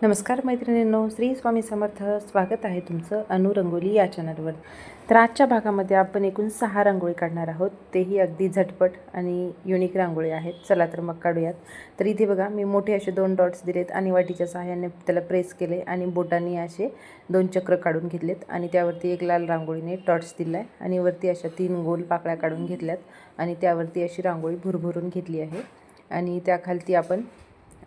नमस्कार मैत्रिणींनो, श्री स्वामी समर्थ. स्वागत आहे तुमचं अनु रंगोली या चॅनलवर. तर आजच्या भागामध्ये आपण एकूण 6 रांगोळी काढणार आहोत. तेही अगदी झटपट आणि युनिक रांगोळी आहेत. चला तर मग काढूयात. तर इथे बघा, मी मोठे असे 2 डॉट्स दिलेत आणि वाटीच्या सहाय्याने त्याला प्रेस केले आणि बोटांनी असे 2 चक्र काढून घेतलेत आणि त्यावरती एक लाल रांगोळीने डॉट्स दिला आहे आणि वरती अशा 3 गोल पाकळ्या काढून घेतल्यात आणि त्यावरती अशी रांगोळी भुरभुरून घेतली आहे आणि त्याखालती आपण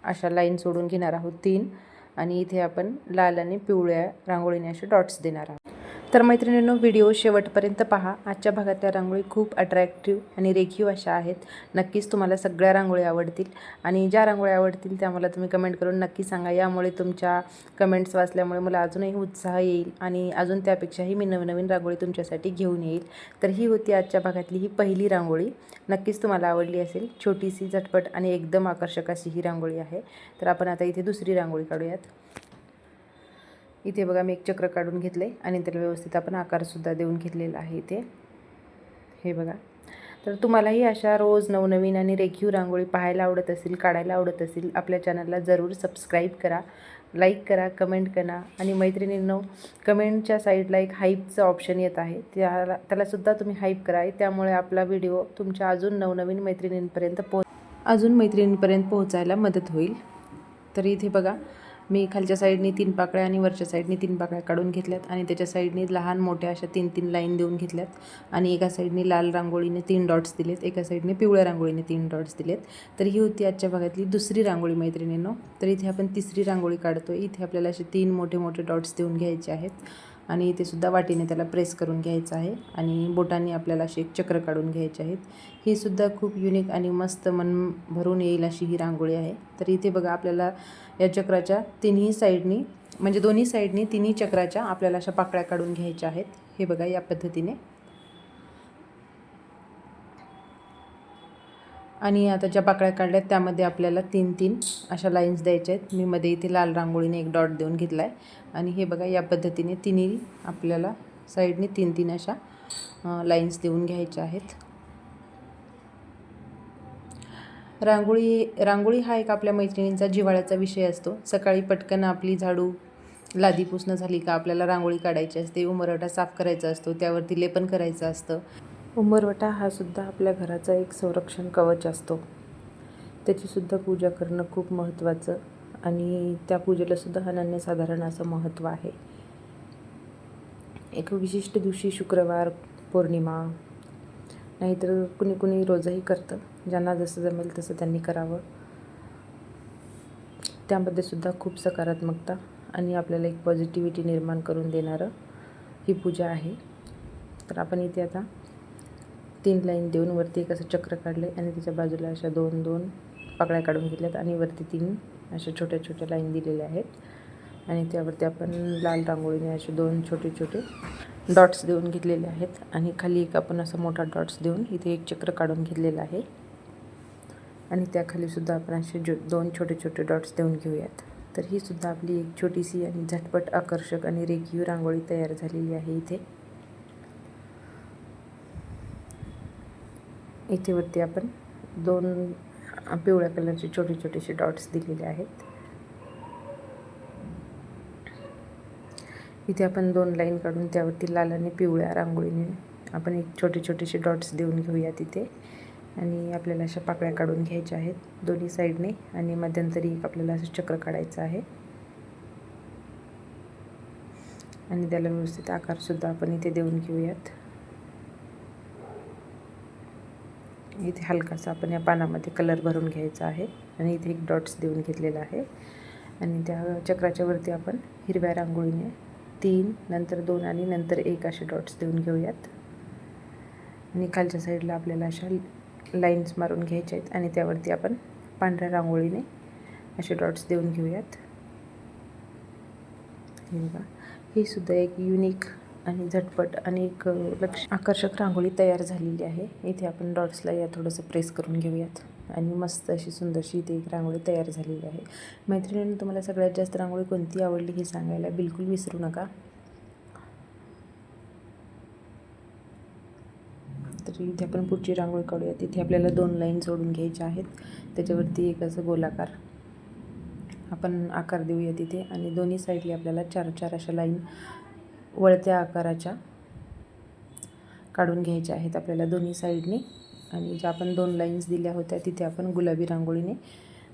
अशा लाईन सोडून घेणार आहोत 3 आणि इथे आपण लाल आणि पिवळ्या रांगोळीने असे डॉट्स देणार आहोत. तर मैत्रिणींनो, व्हिडिओ शेवटपर्यंत पहा. आजच्या भागातल्या रांगोळी खूप अट्रॅक्टिव्ह आणि रेखीव अशा आहेत. नक्कीच तुम्हाला सगळ्या रांगोळी आवडतील आणि ज्या रांगोळी आवडतील त्या मला तुम्ही कमेंट करून नक्की सांगा. यामुळे तुमच्या कमेंट्स वाचल्यामुळे मला अजूनही उत्साह येईल आणि अजून त्यापेक्षाही मी नवीन रांगोळी तुमच्यासाठी घेऊन येईल. तर ही होती आजच्या भागातली ही पहिली रांगोळी. नक्कीच तुम्हाला आवडली असेल. छोटीशी, झटपट आणि एकदम आकर्षक अशी ही रांगोळी आहे. तर आपण आता इथे दुसरी रांगोळी काढूयात. इथे बघा, मी एक चक्र काढून घेतले आणि त्याला व्यवस्थित आपण आकारसुद्धा देऊन घेतलेला आहे इथे. हे बघा. तर तुम्हालाही अशा रोज नवनवीन आणि रेखीव रांगोळी पाहायला आवडत असेल, काढायला आवडत असेल, आपल्या चॅनलला जरूर सबस्क्राईब करा, लाईक करा, कमेंट करा आणि मैत्रिणींनो, कमेंटच्या साईडला एक हाईपचं ऑप्शन येत आहे, त्यालासुद्धा तुम्ही हाईप करा. त्यामुळे आपला व्हिडिओ तुमच्या अजून नवनवीन मैत्रिणींपर्यंत पोहोचायला मदत होईल. तर इथे बघा, मी खालच्या साईडनी 3 पाकळ्या आणि वरच्या साईडनी 3 पाकळ्या काढून घेतल्यात आणि त्याच्या साईडनी लहान मोठ्या अशा 3-3 लाईन देऊन घेतल्यात आणि एका साईडनी लाल रांगोळीने 3 डॉट्स दिलेत, एका साईडने पिवळ्या रांगोळीने 3 डॉट्स दिलेत. तर ही होती आजच्या भागातली दुसरी रांगोळी मैत्रिणींनो. तर इथे आपण तिसरी रांगोळी काढतो. इथे आपल्याला असे 3 मोठे डॉट्स देऊन घ्यायचे आहेत आणि इथे सुद्धा वाटीने त्याला प्रेस करून घ्यायचं आहे आणि बोटांनी आपल्याला असे एक चक्र काढून घ्यायचे आहेत. ही सुद्धा खूप युनिक आणि मस्त मन भरून येईल अशी ही रांगोळी आहे. तर इथे बघा, आपल्याला या चक्राच्या तिन्ही साईडनी, म्हणजे दोन्ही साईडनी तिन्ही चक्राच्या आपल्याला अशा पाकळ्या काढून घ्यायच्या आहेत. हे बघा, या पद्धतीने. आणि आता ज्या पाकळ्या काढल्यात त्यामध्ये आपल्याला 3-3 अशा लाईन्स द्यायच्या आहेत. मी मध्ये इथे लाल रांगोळीने एक डॉट देऊन घेतला आहे आणि हे बघा, या पद्धतीने तिन्ही आपल्याला साईडनी 3-3 अशा लाईन्स देऊन घ्यायच्या आहेत. रांगोळी हा एक आपल्या मैत्रिणींचा जिव्हाळ्याचा विषय असतो. सकाळी पटकन आपली झाडू लादी पुसणं झाली का आपल्याला रांगोळी काढायची असते, उंबरवटा साफ करायचा असतो, त्यावरती लेपन करायचं असतं. उंबरवटा हा सुद्धा आपल्या घराचा एक संरक्षण कवच असतो. त्याचीसुद्धा पूजा करणं खूप महत्त्वाचं आणि त्या पूजेलासुद्धा अनन्यसाधारण असं महत्त्व आहे. एक विशिष्ट दिवशी, शुक्रवार, पौर्णिमा, नाहीतर कुणी रोजही करतं. ज्यांना जसं जमेल तसं त्यांनी करावं. त्यामध्ये सुद्धा खूप सकारात्मकता आणि आपल्याला एक पॉझिटिव्हिटी निर्माण करून देणारं ही पूजा आहे. तर आपण इथे आता 3 लाईन देऊन वरती एक असं चक्र काढले आणि त्याच्या बाजूला अशा 2-2 पाकळ्या काढून घेतल्यात आणि वरती 3 अशा छोट्या लाईन दिलेल्या आहेत आणि त्यावरती आपण लाल रांगोळीने असे 2 छोटे डॉट्स देऊन घेतलेले आहेत आणि खाली एक आपण असा मोठा डॉट्स देऊन इथे एक चक्र काढून घेतलेलं आहे आणि त्याखाली सुद्धा आपण असे 2 छोटे डॉट्स देऊन घेऊयात. तर ही सुद्धा आपली एक छोटीशी आणि झटपट, आकर्षक आणि रेखीव रांगोळी तयार झालेली आहे. इथे वरती आपण 2 पिवळ्या कलरचे छोटेसे डॉट्स दिलेले आहेत. इथे आपण 2 लाईन काढून त्यावरती लाल आणि पिवळ्या रांगोळीने आपण एक छोटेसे डॉट्स देऊन घेऊयात इथे आणि आपल्याला अशा पाकळ्या काढून घ्यायच्या आहेत दोन्ही साईडने आणि मध्यंतरी एक आपल्याला असं चक्र काढायचं आहे आणि त्याला व्यवस्थित आकारसुद्धा आपण इथे देऊन घेऊयात. इथे हलकासा आपण या पानामध्ये कलर भरून घ्यायचा आहे आणि इथे एक डॉट्स देऊन घेतलेला आहे आणि त्या चक्राच्या वरती आपण हिरव्या रांगोळीने 3, नंतर 2 आणि नंतर 1 असे डॉट्स देऊन घेऊयात आणि खालच्या साईडला आपल्याला अशा लाईन्स मारून घ्यायच्या आहेत आणि त्यावरती आपण पांढऱ्या रांगोळीने असे डॉट्स देऊन घेऊयात. हे बघा, ही सुद्धा एक युनिक आणि झटपट आणि एक आकर्षक रांगोळी तयार झालेली आहे. इथे आपण डॉट्सला या थोडंसं प्रेस करून घेऊयात आणि मस्त अशी सुंदरशी इथे एक रांगोळी तयार झालेली आहे. मैत्रिणींनो, तुम्हाला सगळ्यात जास्त रांगोळी कोणती आवडली हे सांगायला बिलकुल विसरू नका. तर इथे आपण पुढची रांगोळी काढूयात. इथे आपल्याला 2 लाईन सोडून घ्यायच्या आहेत. त्याच्यावरती एक असं गोलाकार आपण आकार देऊया तिथे आणि दोन्ही साईडला आपल्याला 4-4 अशा लाईन वळत्या आकाराच्या काढून घ्यायच्या आहेत आपल्याला दोन्ही साईडने. आणि ज्या आपण 2 लाईन्स दिल्या होत्या तिथे आपण गुलाबी रांगोळीने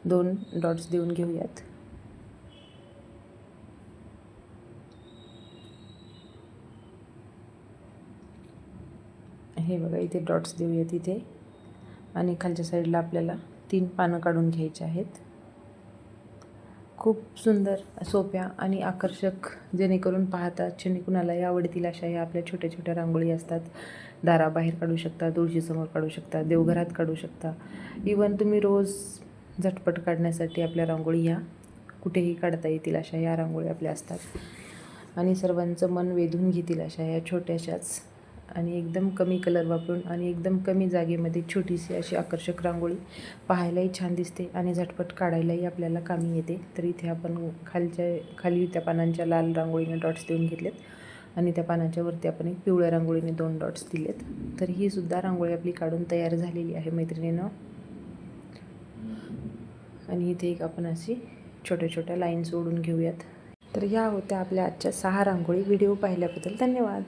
2 डॉट्स देऊन घेऊयात. हे बघा इथे डॉट्स देऊया तिथे आणि खालच्या साईडला आपल्याला 3 पानं काढून घ्यायची आहेत. खूप सुंदर, सोप्या आणि आकर्षक, जेणेकरून पाहता क्षणी कुणालाही आवडतील अशा ह्या आपल्या छोट्या छोट्या रांगोळी असतात. दाराबाहेर काढू शकता, तुळशीसमोर काढू शकता, देवघरात काढू शकता. इवन तुम्ही रोज झटपट काढण्यासाठी आपल्या रांगोळी ह्या कुठेही काढता येतील अशा ह्या रांगोळी आपल्या असतात आणि सर्वांचं मन वेधून घेतील अशा ह्या छोट्याशाच आणि एकदम कमी कलर वापरून आणि एकदम कमी जागेमध्ये छोटीशी अशी आकर्षक रांगोळी पाहायलाही छान दिसते आणि झटपट काढायलाही आपल्याला कामी येते. तर इथे आपण खाली त्या पानांच्या लाल रांगोळीने डॉट्स देऊन घेतलेत आणि त्या पानांच्या वरती आपण एक पिवळ्या रांगोळीने 2 डॉट्स दिलेत. तर ही सुद्धा रांगोळी आपली काढून तयार झालेली आहे मैत्रिणीनं. आणि इथे एक आपण अशी छोट्या छोट्या लाईन्स ओढून घेऊयात. तर ह्या होत्या आपल्या आजच्या 6 रांगोळी. व्हिडिओ पाहिल्याबद्दल धन्यवाद.